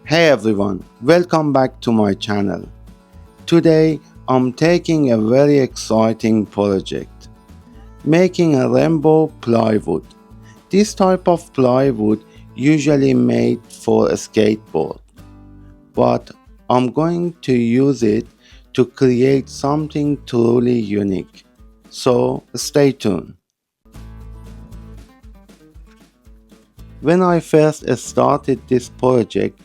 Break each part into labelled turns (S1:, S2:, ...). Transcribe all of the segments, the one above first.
S1: Hey everyone, welcome back to my channel. Today I'm taking a very exciting project, making a rainbow plywood. This type of plywood usually made for a skateboard, but I'm going to use it to create something truly unique. So stay tuned. When I first started this project,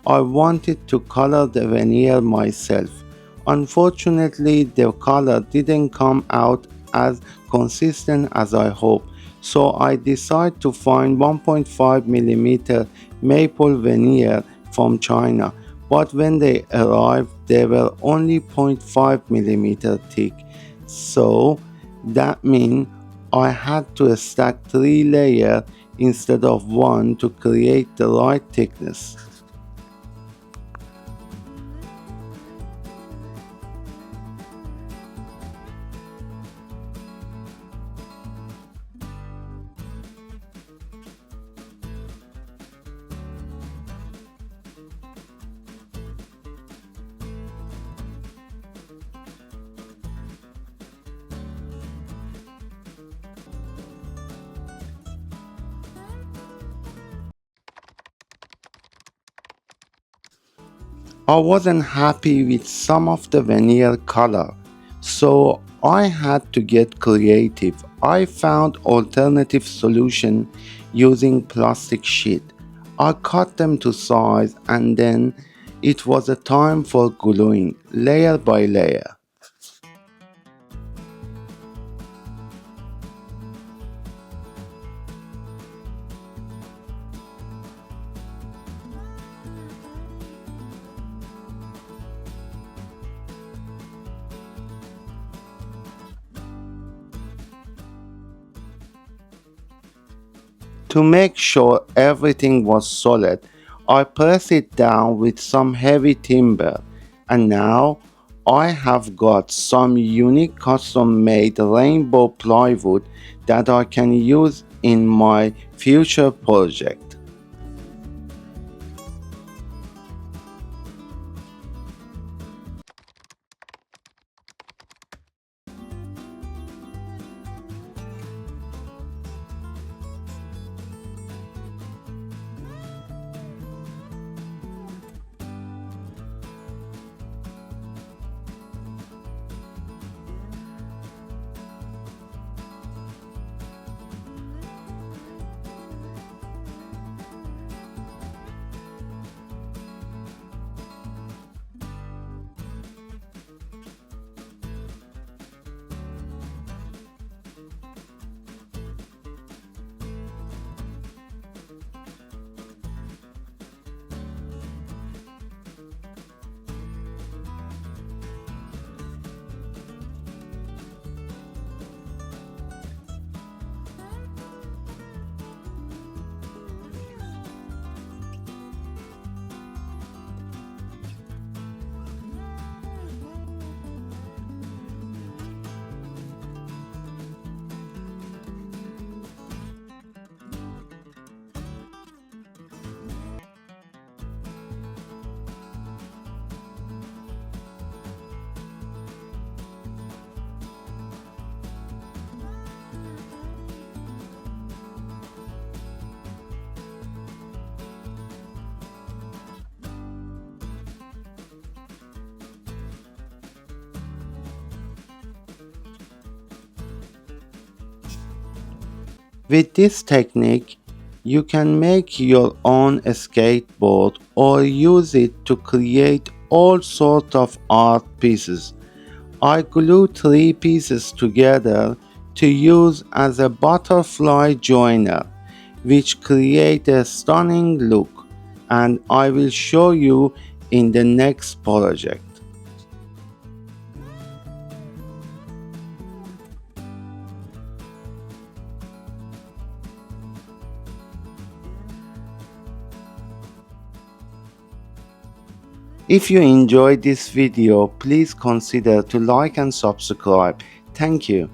S1: I wanted to color the veneer myself. Unfortunately, the color didn't come out as consistent as I hoped, so I decided to find 1.5 mm maple veneer from China, but when they arrived, they were only 0.5 mm thick. So that means I had to stack 3 layers instead of one to create the right thickness. I wasn't happy with some of the veneer color, so I had to get creative. I found alternative solution using plastic sheet. I cut them to size and then it was a time for gluing layer by layer. To make sure everything was solid, I pressed it down with some heavy timber, and now I have got some unique custom made rainbow plywood that I can use in my future project. With this technique, you can make your own skateboard or use it to create all sorts of art pieces. I glue 3 pieces together to use as a butterfly joiner, which create a stunning look, and I will show you in the next project. If you enjoyed this video, please consider to like and subscribe. Thank you.